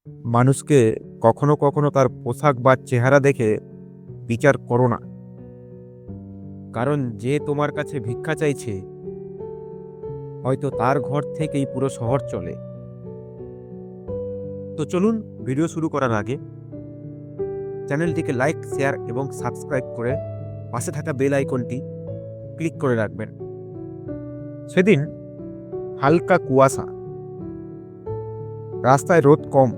মানুষকে কখনো কখনো তার পোশাক বা চেহারা দেখে বিচার করো না, কারণ যে তোমার কাছে ভিক্ষা চাইছে হয়তো তার ঘর থেকেই পুরো শহর চলে। তো চলুন, ভিডিও শুরু করার আগে চ্যানেলটিকে লাইক, শেয়ার এবং সাবস্ক্রাইব করে পাশে থাকা বেল আইকনটি ক্লিক করে রাখবেন। সেদিন হালকা কুয়াশা, রাস্তায় রোদ কম,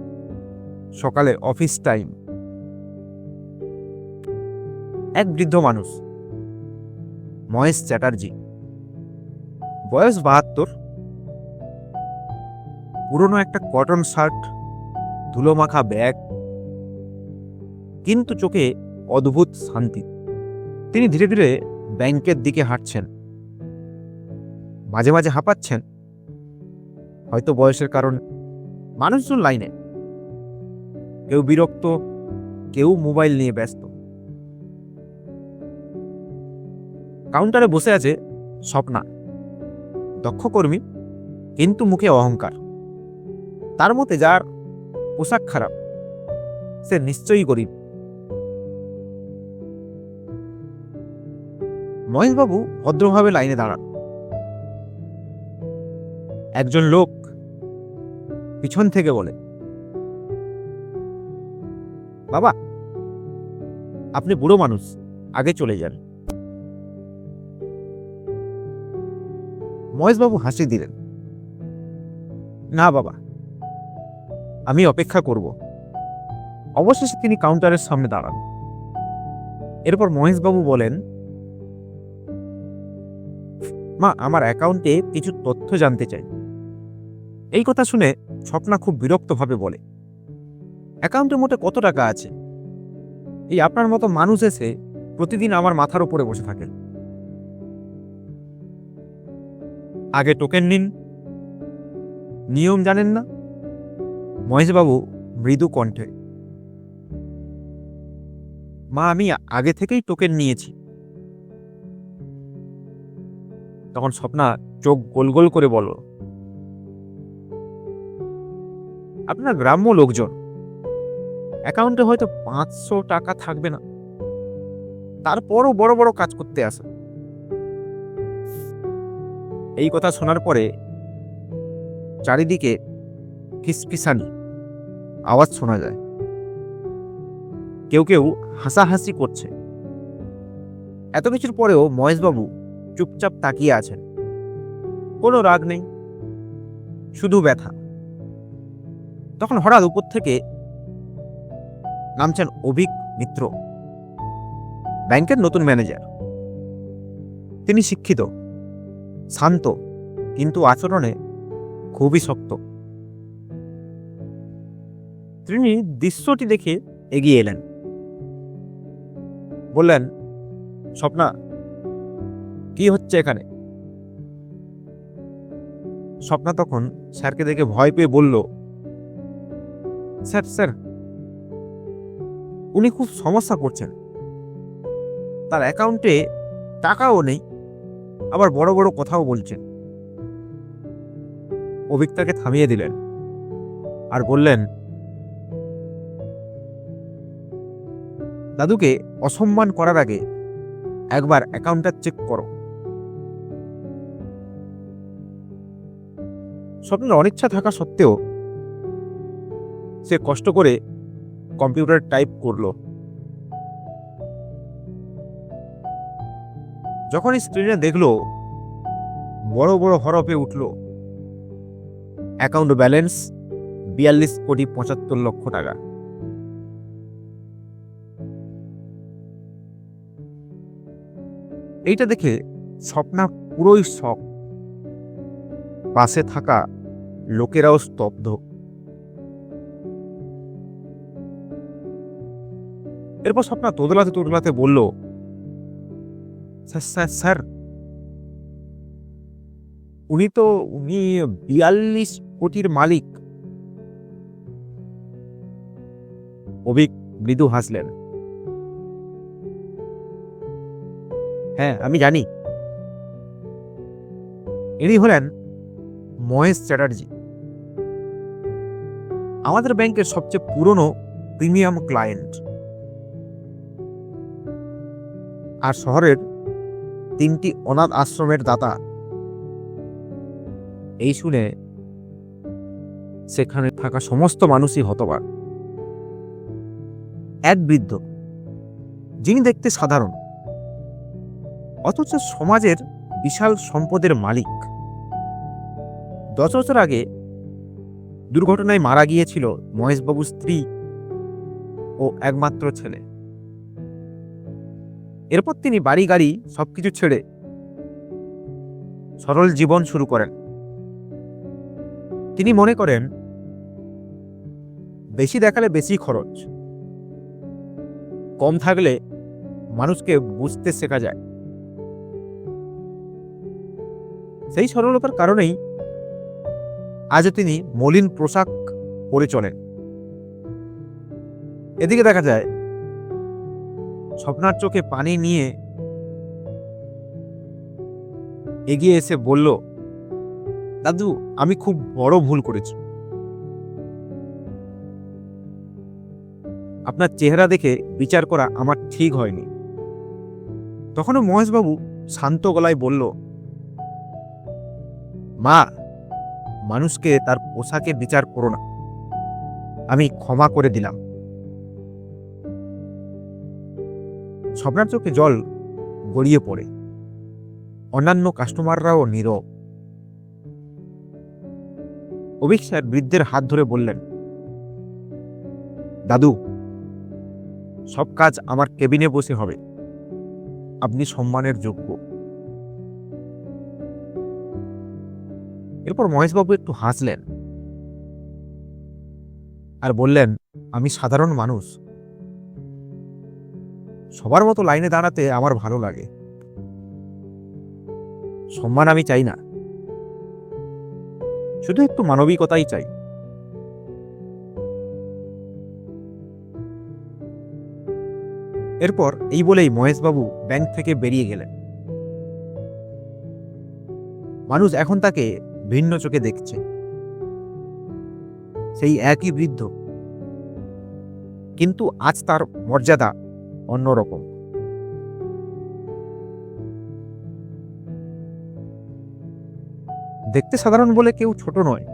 সকালে অফিস টাইম। এক বৃদ্ধ মানুষ, মহেশ চ্যাটার্জি, বয়স 72, পুরনো একটা কটন শার্ট, ধুলোমাখা ব্যাগ, কিন্তু চোখে অদ্ভুত শান্তি। তিনি ধীরে ধীরে ব্যাংকের দিকে হাঁটছেন, মাঝে মাঝে হাঁপাচ্ছেন, হয়তো বয়সের কারণ। মানুষজন লাইনে, কেউ বিরক্ত, কেউ মোবাইল নিয়ে ব্যস্ত। কাউন্টারে বসে আছে স্বপ্না, দক্ষ কর্মী, কিন্তু মুখে অহংকার। তার মতে যার পোশাক খারাপ সে নিশ্চয়ই গরিব। মহেশবাবু ভদ্রভাবে লাইনে দাঁড়ান। একজন লোক পিছন থেকে বলে, বাবা, আপনি বুড়ো মানুষ, আগে চলে যান। মহেশবাবু হাসি দিলেন, না বাবা, আমি অপেক্ষা করব। অবশেষে তিনি কাউন্টারের সামনে দাঁড়ান। এরপর মহেশবাবু বলেন, মা, আমার অ্যাকাউন্টে কিছু তথ্য জানতে চাই। এই কথা শুনে স্বপ্না খুব বিরক্তভাবে বলে, অ্যাকাউন্টে মোটে কত টাকা আছে? এই আপনার মতো মানুষ এসে প্রতিদিন আমার মাথার উপরে বসে থাকে। আগে টোকেন নিন, নিয়ম জানেন না? মহেশবাবু মৃদু কণ্ঠে, মা, আমি আগে থেকেই টোকেন নিয়েছি। তখন স্বপ্না চোখ গোল গোল করে বলল, আপনার গ্রাম্য লোকজন, অ্যাকাউন্টে হয়তো 500 টাকা থাকবে না, তারপরও বড় বড় কাজ করতে আসে। এই কথা শোনার পরে চারিদিকে ফিসফিসানি আওয়াজ শোনা যায়। কেউ কেউ হাসাহাসি করছে। এত কিছুর পরেও মহেশবাবু চুপচাপ তাকিয়ে আছেন। কোনো রাগ নেই, শুধু ব্যথা। তখন হঠাৎ উপর থেকে নামছেন অভিক মিত্র, ব্যাংকের নতুন ম্যানেজার। তিনি শিক্ষিত, শান্ত, কিন্তু আচরণে খুবই শক্ত। তিনি দৃশ্যটি দেখে এগিয়ে এলেন, বললেন, স্বপ্না, কি হচ্ছে এখানে? স্বপ্না তখন স্যারকে দেখে ভয় পেয়ে বলল, স্যার স্যার উনি খুব সমস্যা করছেন। তার অ্যাকাউন্টে টাকাও নেই, আবার বড় বড় কথাও বলছেন। অভিক তাকে থামিয়ে দিলেন আর বললেন, দাদুকে অসম্মান করার আগে একবার অ্যাকাউন্টটা চেক করো। স্বপ্নের অনিচ্ছা থাকা সত্ত্বেও সে কষ্ট করে কম্পিউটার টাইপ করলো। যখন স্ক্রিনে দেখলো, বড় বড় হরফে উঠল, অ্যাকাউন্ট ব্যালেন্স 42,75,00,000 টাকা। এইটা দেখে স্বপ্না পুরোই শক। পাশে থাকা লোকেরাও স্তব্ধ। এরপর স্বপ্না তোদলাতে তোদলাতে বলল, স্যার স্যার স্যার উনি 42 কোটির মালিক। অভিক মৃদু হাসলেন, হ্যাঁ আমি জানি। ইনি হলেন মহেশ চ্যাটার্জি, আমাদের ব্যাংকের সবচেয়ে পুরনো প্রিমিয়াম ক্লায়েন্ট, আর শহরের 3টি অনাথ আশ্রমের দাতা। এই শুনে সেখানে থাকা সমস্ত মানুষই হতবাক। এক বৃদ্ধ, যিনি দেখতে সাধারণ অথচ সমাজের বিশাল সম্পদের মালিক। 10 বছর আগে দুর্ঘটনায় মারা গিয়েছিল মহেশবাবুর স্ত্রী ও একমাত্র ছেলে। এরপর তিনি বাড়ি গাড়ি সবকিছু ছেড়ে সরল জীবন শুরু করেন। তিনি মনে করেন, বেশি দেখালে বেশি খরচ, কম থাকলে মানুষকে বুঝতে শেখা যায়। সেই সরলতার কারণেই আজও তিনি মলিন পোশাক পরে চলেন। এদিকে দেখা যায় স্বপ্নার চোখে পানি নিয়ে এগিয়ে এসে বলল, দাদু, আমি খুব বড় ভুল করেছি। আপনার চেহারা দেখে বিচার করা আমার ঠিক হয়নি। তখনও মহেশবাবু শান্ত গলায় বলল, মা, মানুষকে তার পোশাকে বিচার করো না, আমি ক্ষমা করে দিলাম। স্বপ্নার চোখে জল গড়িয়ে পড়ে। অন্যান্য কাস্টমাররাও নীরব। অভিক স্যার বৃদ্ধের হাত ধরে বললেন, দাদু, সব কাজ আমার কেবিনে বসে হবে, আপনি সম্মানের যোগ্য। এরপর মহেশবাবু একটু হাসলেন আর বললেন, আমি সাধারণ মানুষ, সবার মতো লাইনে দাঁড়াতে আমার ভালো লাগে। সম্মান আমি চাই না, শুধু একটু মানবিকতাই চাই। এরপর এই বলেই মহেশবাবু ব্যাংক থেকে বেরিয়ে গেলেন। মানুষ এখন তাকে ভিন্ন চোখে দেখছে। সেই একই বৃদ্ধ, কিন্তু আজ তার মর্যাদা অন্যরকম। দেখতে সাধারণ বলে কেউ ছোট নয়,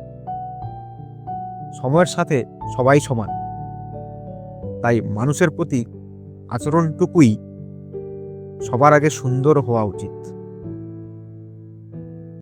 সময়ের সাথে সবাই সমান। তাই মানুষের প্রতি আচরণটুকুই সবার আগে সুন্দর হওয়া উচিত।